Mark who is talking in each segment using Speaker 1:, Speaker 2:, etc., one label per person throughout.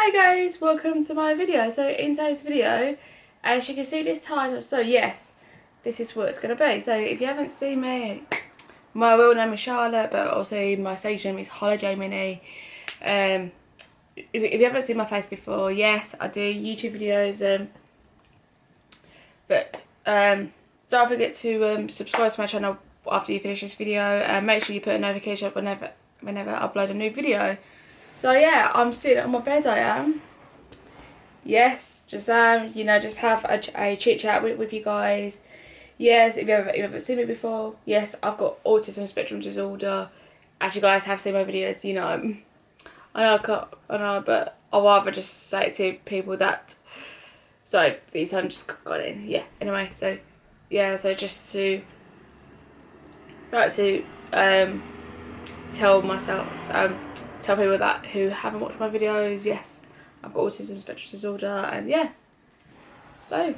Speaker 1: Hi guys, welcome to my video. So in today's video, as you can see this title, so yes, this is what it's going to be. So if you haven't seen me, my real name is Charlotte, but also my stage name is Holiday Mini. If you haven't seen my face before, yes, I do YouTube videos, but don't forget to subscribe to my channel after you finish this video, and make sure you put a notification up whenever I upload a new video. So yeah, I'm sitting on my bed, I am. Yes, just just have a chit chat with you guys. Yes, if you haven't seen me before, yes, I've got autism spectrum disorder. As you guys have seen my videos, you know, I know, but I'd rather just say it to people that. Sorry, these hands just got in. Yeah. Anyway, so yeah, so just to tell myself, tell people that who haven't watched my videos, yes, I've got autism spectrum disorder, and yeah. So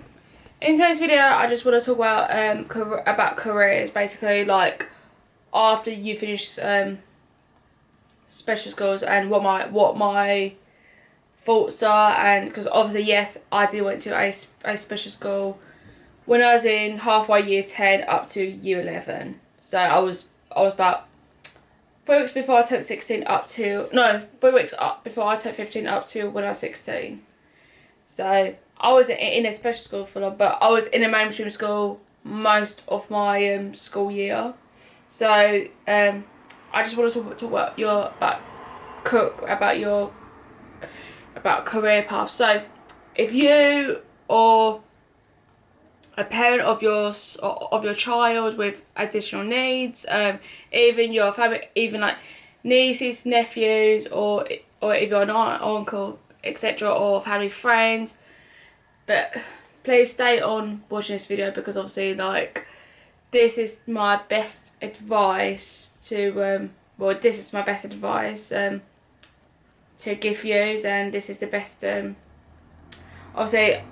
Speaker 1: in today's video, I just want to talk about careers, basically, like after you finish special schools, and what my thoughts are. And because obviously, yes, I did went to a special school when I was in halfway year 10 up to year 11. So I was about 3 weeks before I turned 16 up to, no, 3 weeks up before I turned 15 up to when I was 16. So I was in a special school for long, but I was in a mainstream school most of my school year. So I just want to talk about career path. So if you or a parent of your child with additional needs, even your family, even like nieces, nephews, or if you're an aunt, uncle, etc., or family friends, but please stay on watching this video, because obviously, like, this is my best advice to this is my best advice to give you, and this is the best obviously.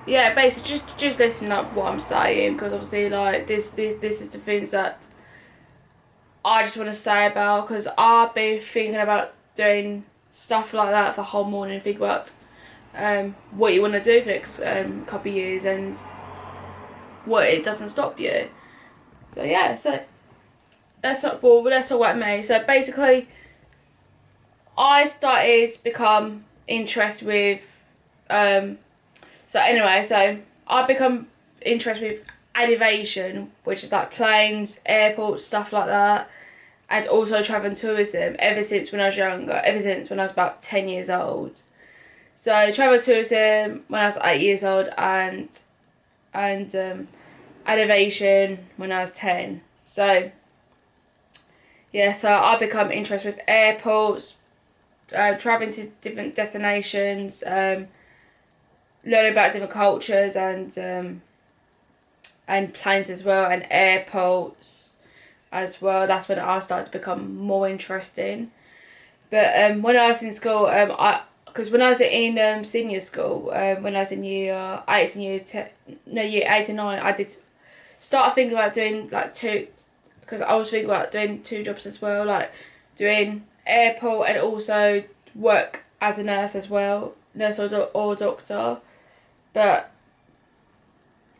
Speaker 1: Yeah, basically just listen up what I'm saying, because obviously, like, this is the things that I just want to say about, because I've been thinking about doing stuff like that for the whole morning, think about what you want to do for the next couple of years, and what it doesn't stop you. So yeah, so let's talk about me. So basically, I started to become interested with so anyway, so I've become interested with aviation, which is like planes, airports, stuff like that, and also travel and tourism ever since when I was younger, ever since when I was about 10 years old. So travel and tourism when I was 8 years old, and aviation when I was 10. So yeah, so I've become interested with airports, traveling to different destinations, learning about different cultures, and planes as well, and airports as well. That's when I started to become more interesting. But when I was in school, because when I was in senior school, when I was in year 8 and year 8 and 9, I did start thinking about doing like because I was thinking about doing 2 jobs as well, like doing airport and also work as a nurse as well, nurse or doctor. But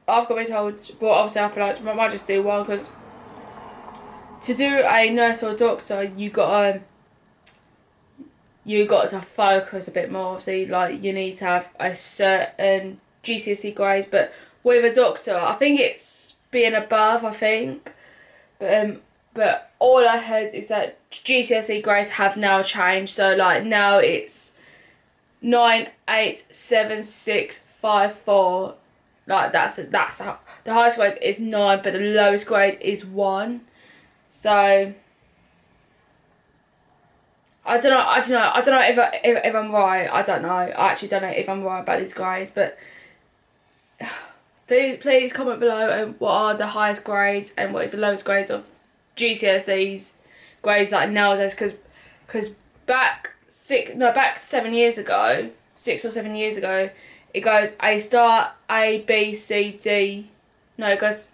Speaker 1: I've got to be told, well, obviously I feel like I might just do one, because to do a nurse or doctor, you got to focus a bit more. Obviously, like, you need to have a certain GCSE grades, but with a doctor, I think it's being above, I think. But all I heard is that GCSE grades have now changed. So like now it's 9, 8, 7, 6, 5, 4. Like that's how the highest grade is 9, but the lowest grade is 1. So I don't know if I'm right. I don't know. I actually don't know if I'm right about these grades, but please comment below what are the highest grades and what is the lowest grades of GCSEs grades like nowadays, because back 7 years ago, 6 or 7 years ago, it goes A star, A, B, C, D. No, it goes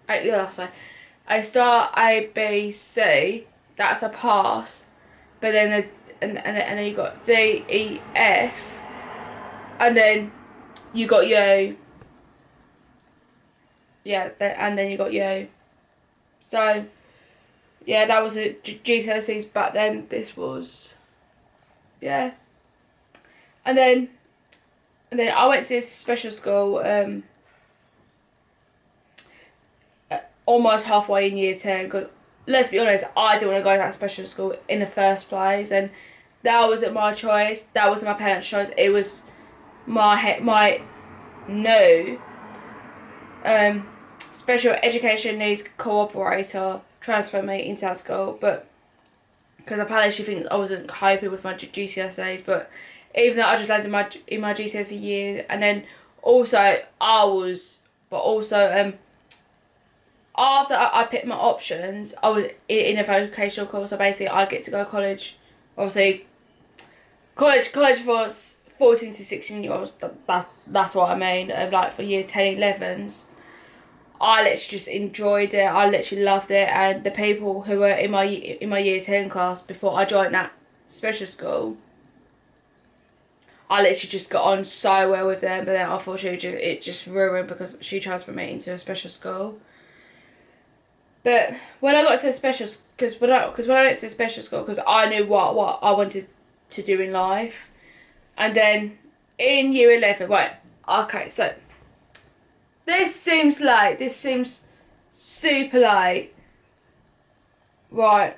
Speaker 1: A star, A, B, C. That's a pass. But then and then you got D, E, F, and then you got U. Yeah, and then you got U. So, yeah, that was a GCSEs back then. This was, yeah. And then I went to this special school almost halfway in year 10, because let's be honest, I didn't want to go to that special school in the first place, and that wasn't my choice. That wasn't my parents' choice. It was my new special education needs cooperator transferred me into that school, but because apparently she thinks I wasn't coping with my GCSEs, but even though I just landed in my GCSE year, and then also after I picked my options, I was in a vocational course, so basically I get to go to college. Obviously, college for 14 to 16 year olds, that's what I mean. Like for year 10, 11s, I literally just enjoyed it. I literally loved it, and the people who were in my year 10 class before I joined that special school, I literally just got on so well with them. But then unfortunately, it just ruined because she transferred me into a special school. But when I got to the special, because when I went to the special school, because I knew what I wanted to do in life, and then in year 11, right? Okay, so this seems late. This seems super late, right?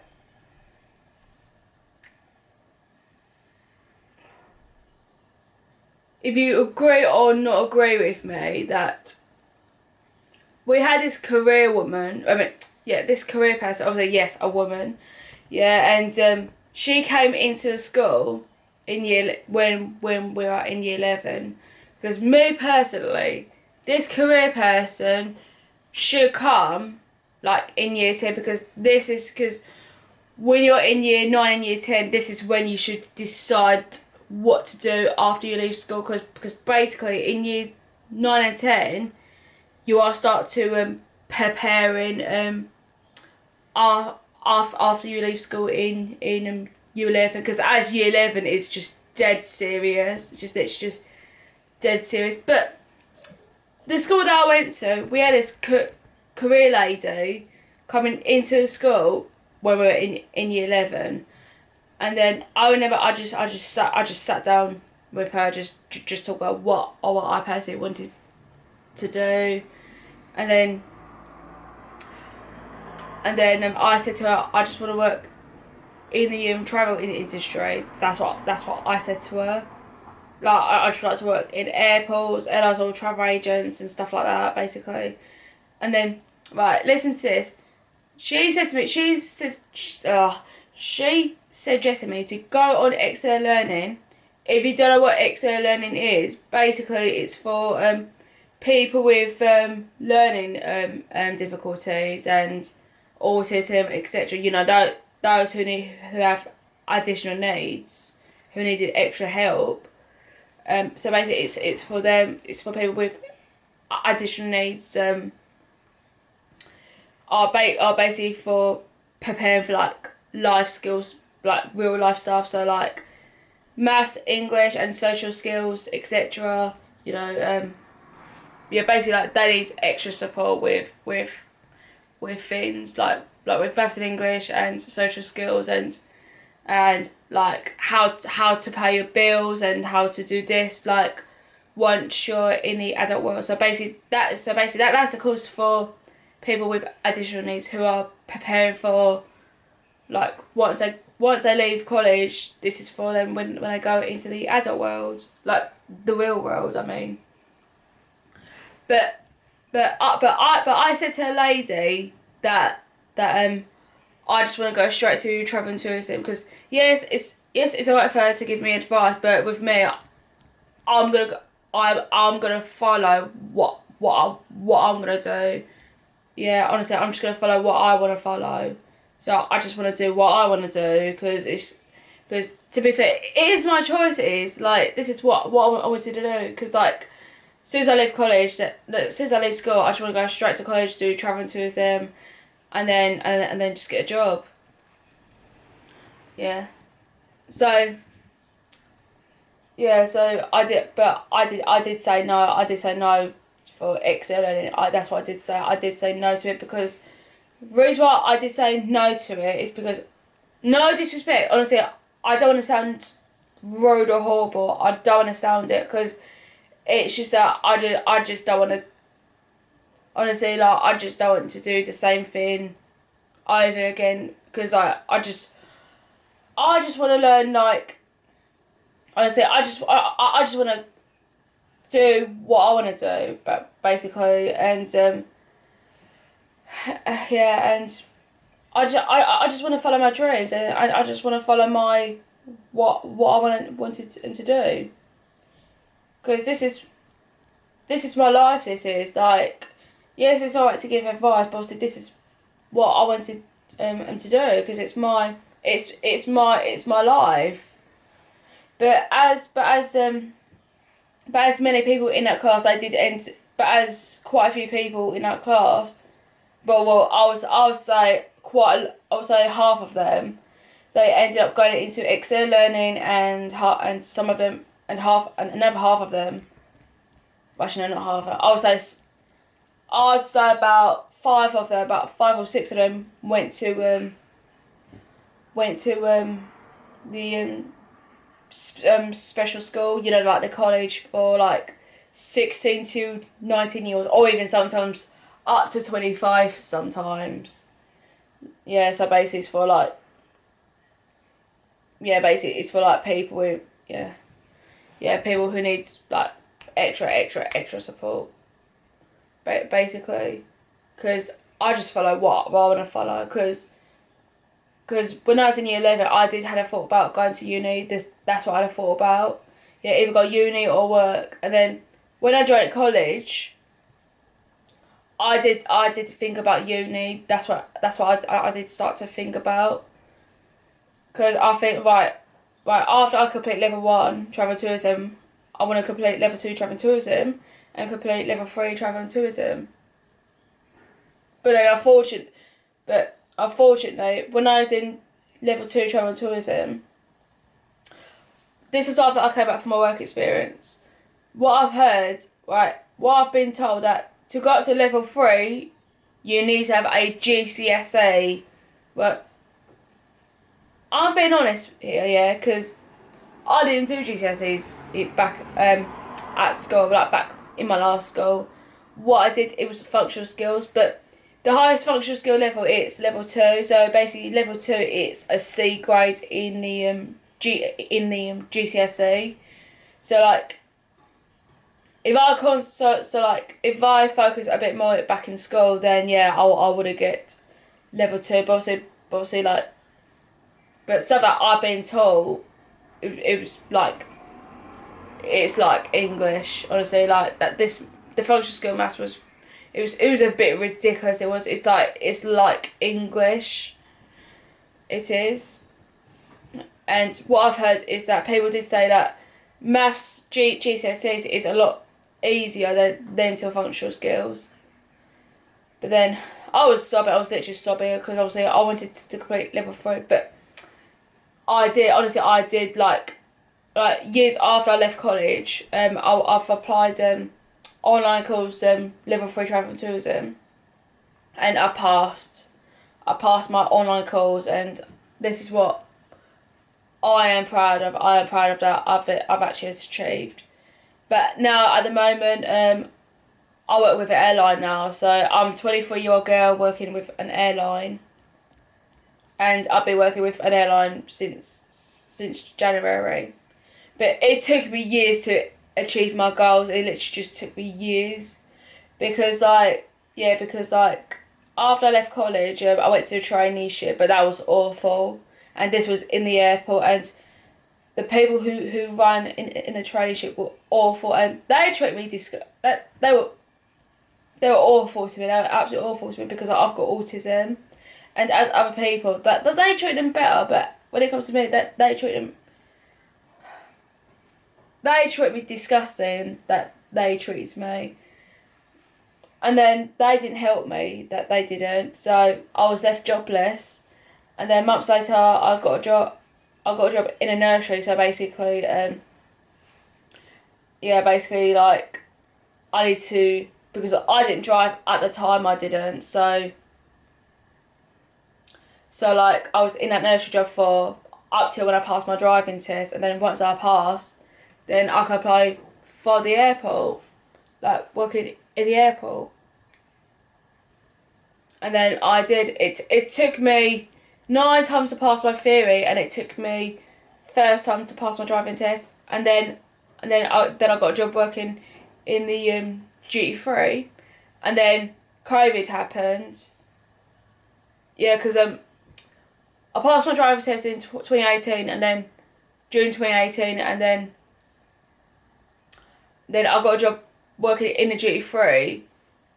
Speaker 1: If you agree or not agree with me that we had this career woman, this career person, obviously, yes, a woman, yeah, and she came into the school in when we were in year 11, because me personally, this career person should come like in year 10, because when you're in year 9 and year 10, this is when you should decide what to do after you leave school, because basically in year 9 and 10 you are start to preparing after you leave school in year 11, because as year 11 is just dead serious. It's just dead serious. But the school that I went to, we had this career lady coming into the school when we were in year 11, and then I remember I just sat down with her, just talk about what I personally wanted to do, and then I said to her, I just want to work in the travel industry. That's what I said to her. Like I just like to work in airports, airlines, or travel agents and stuff like that, basically. And then right, listen to this. She said to me, she suggested me to go on Exeter Learning. If you don't know what Exeter Learning is, basically it's for people with learning difficulties and autism, etc. You know, those who have additional needs, who needed extra help. So basically, it's for them. It's for people with additional needs. Are basically for preparing for like life skills, like real life stuff. So like maths, English, and social skills, etc. You know, yeah, basically like they need extra support with things like with maths and English and social skills, and like how to pay your bills and how to do this like once you're in the adult world. So basically that's a course for people with additional needs who are preparing for like once they leave college. This is for them when they go into the adult world, like the real world, I mean. But I said to a lady that I just want to go straight to travel and tourism, because yes it's alright for her to give me advice, but with me I'm gonna follow what I'm gonna do. Yeah, honestly, I'm just gonna follow what I want to follow. So I just want to do what I want to do, because to be fair, it is my choice. It is like this is what I wanted to do, because like as soon as I leave college, as soon as I leave school, I just want to go straight to college, do travel and tourism, and then just get a job. Yeah. So yeah, so I did say no. I did say no for extra learning. That's what I did say. I did say no to it because the reason why I did say no to it is because, no disrespect, honestly, I don't want to sound rude or horrible. I don't want to sound it because it's just that I just don't want to. Honestly, like, I just don't want to do the same thing over again because I just want to learn, like, honestly, I just want to do what I want to do, but basically, and yeah, and I just want to follow my dreams, and I just want to follow my what I wanted him to do, because this is my life. This is like, yes, it's alright to give advice, but obviously this is what I wanted him to do because it's my life. But as many people in that class, I did end. But as quite a few people in that class, well, I would say I would say half of them, they ended up going into Excel learning, and some of them, and another half of them. Actually, no, not half. I'd say about five of them, about 5 or 6 of them went to the special school. You know, like the college for like 16 to 19 years, or even sometimes up to 25 sometimes. Yeah, so basically it's for like, yeah, basically it's for like people who, people who need like extra support. Basically, because I just follow what I want to follow. Because when I was in year 11, I did had a thought about going to uni. That's what I had a thought about. Yeah, either go uni or work. And then when I joined college, I did think about uni. That's what I did start to think about. Because I think, right after I complete level 1 travel tourism, I want to complete level 2 travel tourism and complete level 3 travel and tourism. But then unfortunately, when I was in level 2 travel and tourism, this was after I came back from my work experience. What I've heard, right, what I've been told, that to go up to level 3, you need to have a GCSE. Well, I'm being honest here, yeah, because I didn't do GCSEs back at school, like back in my last school. What I did, it was functional skills, but the highest functional skill level, it's level 2. So basically, level 2, it's a C grade in the GCSE. So like, if I focus a bit more back in school, then yeah, I would have get level 2. But obviously like, but stuff that I've been told, it was like, it's like English, honestly, like that. The functional skill maths was, it was a bit ridiculous. It's like English. It is. And what I've heard is that people did say that maths GCSEs is a lot easier than to functional skills. But then I was literally sobbing because obviously I wanted to complete level 3, but I did like years after I left college, I've applied online course level 3 travel and tourism, and I passed my online course, and this is what I am proud of. I am proud of that I've actually achieved. But now at the moment, I work with an airline now, so I'm a 23-year-old girl working with an airline, and I've been working with an airline since January. But it took me years to achieve my goals. It literally just took me years. Because after I left college, I went to a traineeship, but that was awful. And this was in the airport, and the people who ran in the traineeship were awful, and they treated me they were awful to me. They were absolutely awful to me because I've got autism, and as other people that they treat them better, but when it comes to me, that they treat me disgusting. That they treated me, and then they didn't help me. That they didn't. So I was left jobless, and then months later I got a job. I got a job in a nursery. So basically, yeah, basically like I need to, because I didn't drive at the time. I didn't. So like I was in that nursery job for up till when I passed my driving test, and then once I passed, then I could apply for the airport, like working in the airport. And then I did it. It took me 9 times to pass my theory, and it took me first time to pass my driving test, and then I got a job working in the duty free, and then COVID happened. Yeah, because I passed my driving test in 2018, and then June 2018, and then I got a job working in the duty free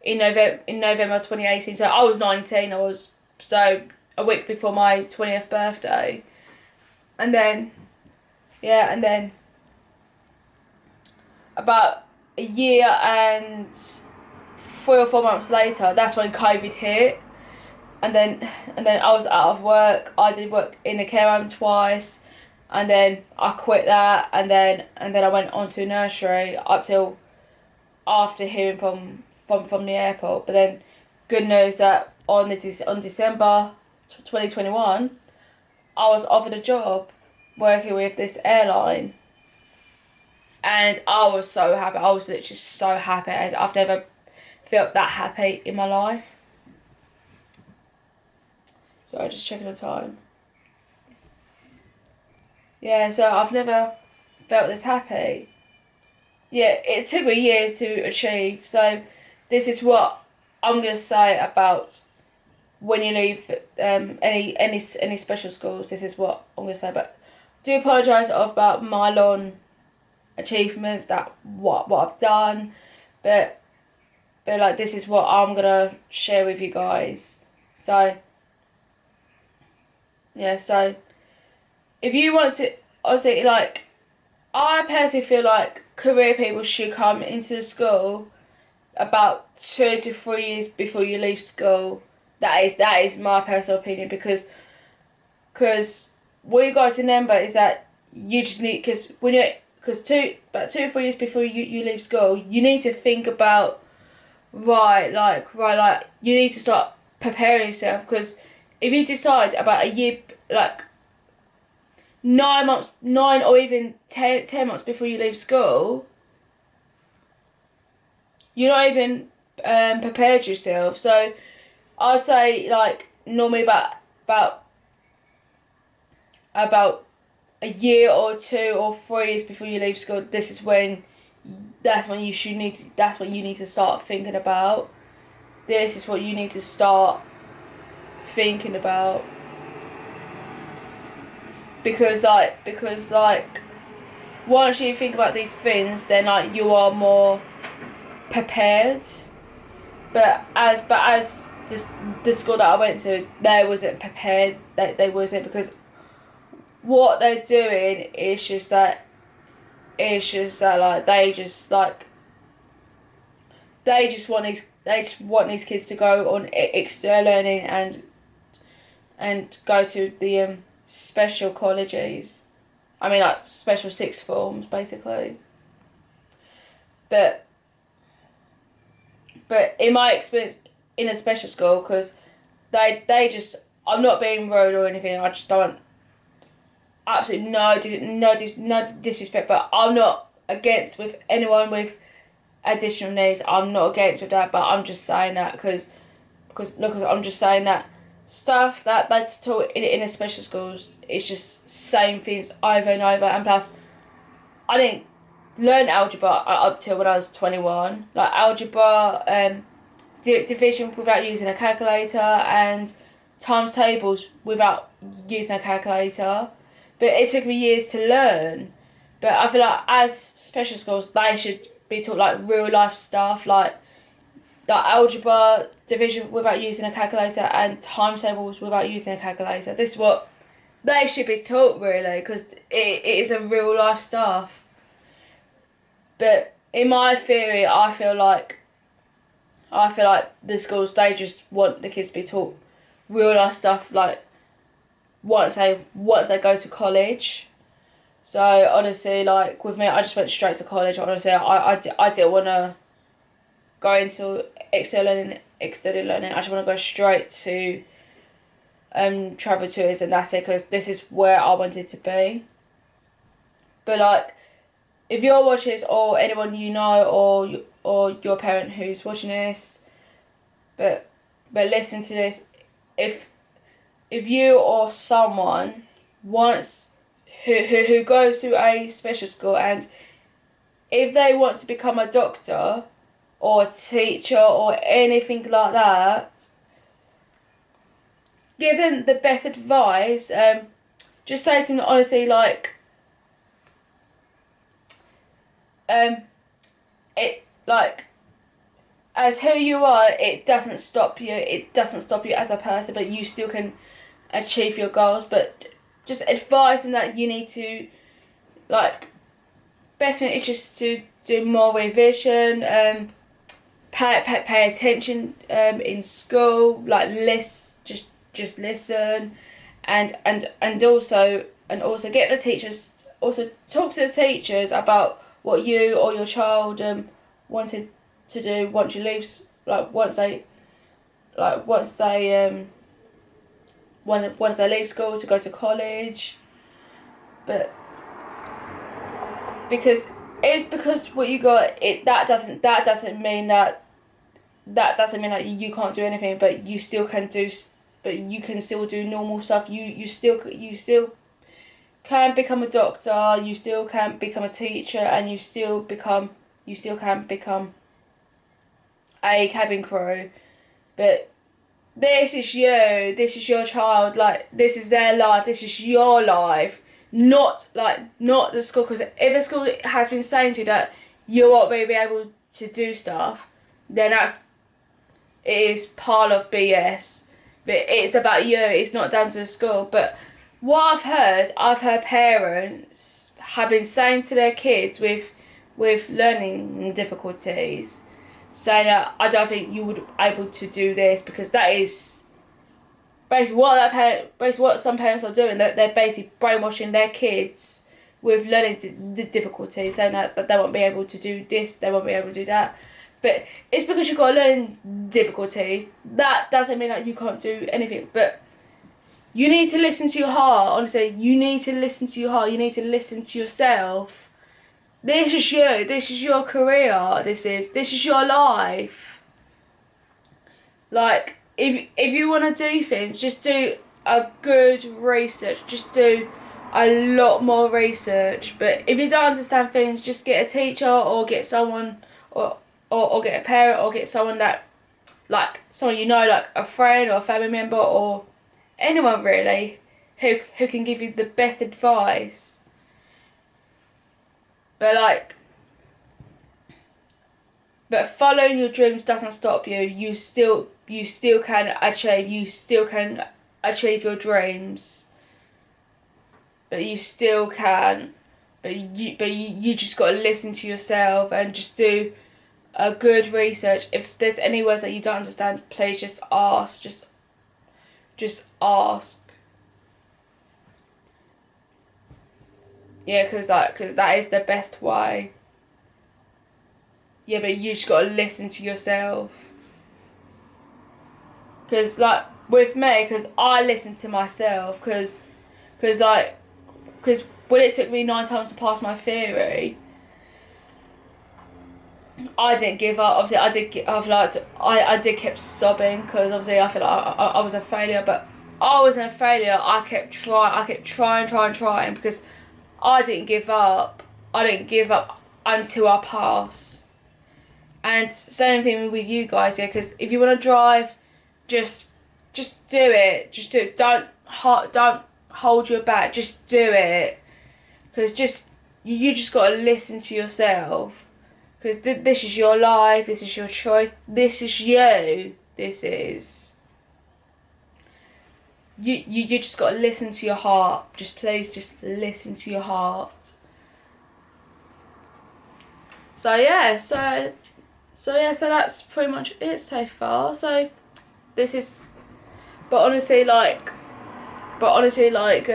Speaker 1: in November 2018. So I was 19. I was so a week before my 20th birthday, and then yeah, and then about a year and 3 or 4 months later, that's when COVID hit, and then I was out of work. I did work in a care home twice, and then I quit that, and then I went on to a nursery up till after hearing from the airport. But then, good news that on December 2021, I was offered a job working with this airline, and I was so happy. I was literally so happy, and I've never felt that happy in my life. So I'm just checking the time. Yeah, so I've never felt this happy. Yeah, it took me years to achieve. So this is what I'm gonna say about when you leave any special schools. This is what I'm gonna say. But I do apologise about my long achievements, that what I've done, but like this is what I'm gonna share with you guys. So yeah, so if you want to, obviously, like, I personally feel like career people should come into the school about 2 to 3 years before you leave school. That is my personal opinion, because what you got to remember is that you just need, because about 2 or 3 years before you leave school, you need to think about right, you need to start preparing yourself, because if you decide about a year, like 9 or even 10 months before you leave school, you're not even prepared yourself. So I'd say, like, normally about a year or 2 or 3 years before you leave school, that's when you need to start thinking about. This is what you need to start thinking about, because once you think about these things, then like you are more prepared. But as the school that I went to, they wasn't prepared. They wasn't, because what they're doing is just that like they just want these kids to go on extra learning and go to the special colleges. I mean, like, special sixth forms, basically. But in my experience in a special school, because they just, I'm not being rude or anything, I just don't, absolutely no disrespect, but I'm not against with anyone with additional needs. I'm not against with that, but I'm just saying that because I'm just saying that stuff that's taught in a special schools, it's just same things over and over. And plus, I didn't learn algebra up till when I was 21. Like algebra, division without using a calculator, and times tables without using a calculator. But it took me years to learn. But I feel like as special schools, they should be taught like real life stuff, like algebra, division without using a calculator, and times tables without using a calculator. This is what they should be taught, really, because it is a real life stuff. But in my theory, I feel like the schools, they just want the kids to be taught real life stuff, like once they go to college. So honestly, like with me, I just went straight to college. Honestly, I didn't want to go into external learning. I just want to go straight to travel tours, and that's it, because this is where I wanted to be. But like, if you're watching this, or anyone you know, or your parent who's watching this, but listen to this, if you or someone wants who goes to a special school, and if they want to become a doctor or a teacher or anything like that, give them the best advice. Just say to them honestly, like, it, like, as who you are, it doesn't stop you. It doesn't stop you as a person, but you still can achieve your goals. But just advise them that you need to, like, best thing is just to do more revision, pay attention in school, like just listen, and also get the teachers, also talk to the teachers about what you or your child wanted to do once you leave, once they leave school to go to college. But because what you got, that doesn't mean that you can't do anything, but you still can do, but you can still do normal stuff. You still can become a doctor, you still can become a teacher, and you still can become a cabin crew. But this is your child, like, this is their life, this is your life, not the school. Because if the school has been saying to you that you won't be able to do stuff, then it is part of BS. But it's about you, it's not down to the school. But what I've heard parents have been saying to their kids with learning difficulties, saying that I don't think you would be able to do this, because that is basically what some parents are doing. They're basically brainwashing their kids with learning difficulties, saying that they won't be able to do this, they won't be able to do that. But it's because you've got learning difficulties. That doesn't mean that you can't do anything. But you need to listen to your heart. Honestly, you need to listen to your heart. You need to listen to yourself. This is you. This is your career. This is your life. Like, if you want to do things, just do a good research. Just do a lot more research. But if you don't understand things, just get a teacher, or get someone, or get a parent, or get someone that, like, someone you know, like a friend or a family member, or anyone really, who can give you the best advice. But following your dreams doesn't stop you. You still can achieve. You still can achieve your dreams. But you still can. But you just got to listen to yourself, and just do a good research. If there's any words that you don't understand, please just ask. Just ask. Yeah, because that is the best way. Yeah, but you just got to listen to yourself. Because, like, with me, because I listen to myself, because when it took me 9 times to pass my theory, I didn't give up. Obviously, I did keep sobbing, because obviously I feel like I was a failure, but I wasn't a failure. I kept trying, because I didn't give up. I didn't give up until I pass. And same thing with you guys, yeah. Because if you want to drive, just do it. Just do it. Don't hold your back. Just do it. Because you just got to listen to yourself. Because this is your life. This is your choice. This is you. This is. You just got to listen to your heart. Please listen to your heart. So yeah, so that's pretty much it so far. So this is, but honestly, like, but honestly, like,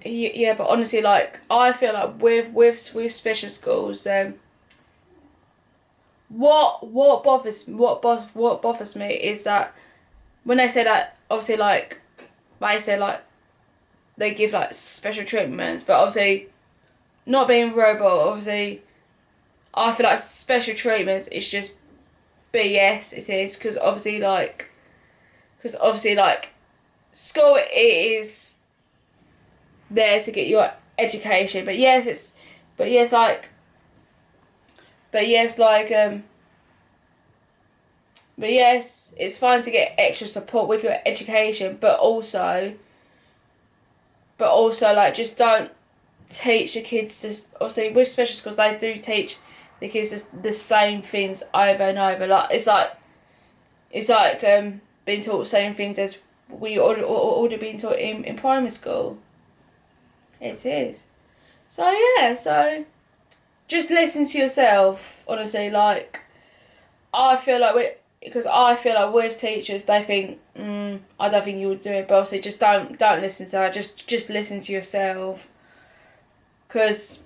Speaker 1: yeah, but honestly, like, I feel like with special schools, what bothers me is that when they say that, obviously, like, they say like they give like special treatments, but obviously, not being rude, but obviously, I feel like special treatments is just BS. It is because obviously, like, school it is there to get your education, but yes, it's, but yes, like, but yes, like, but yes, it's fine to get extra support with your education, but also, like, just don't teach the kids to, obviously, with special schools, they do teach the kids the same things over and over. Like, it's like being taught the same things as we already been taught in primary school. It is. So, yeah, so just listen to yourself, honestly. Like, I feel like because I feel like with teachers, they think, I don't think you would do it, but obviously just don't listen to her. Just listen to yourself, because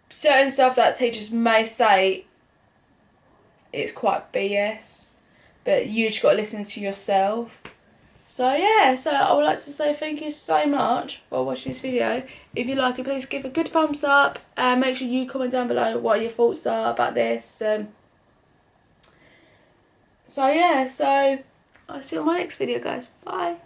Speaker 1: certain stuff that teachers may say, it's quite BS, but you just got to listen to yourself. So yeah, so I would like to say thank you so much for watching this video. If you like it, please give a good thumbs up and make sure you comment down below what your thoughts are about this. So yeah, so I'll see you on my next video, guys. Bye.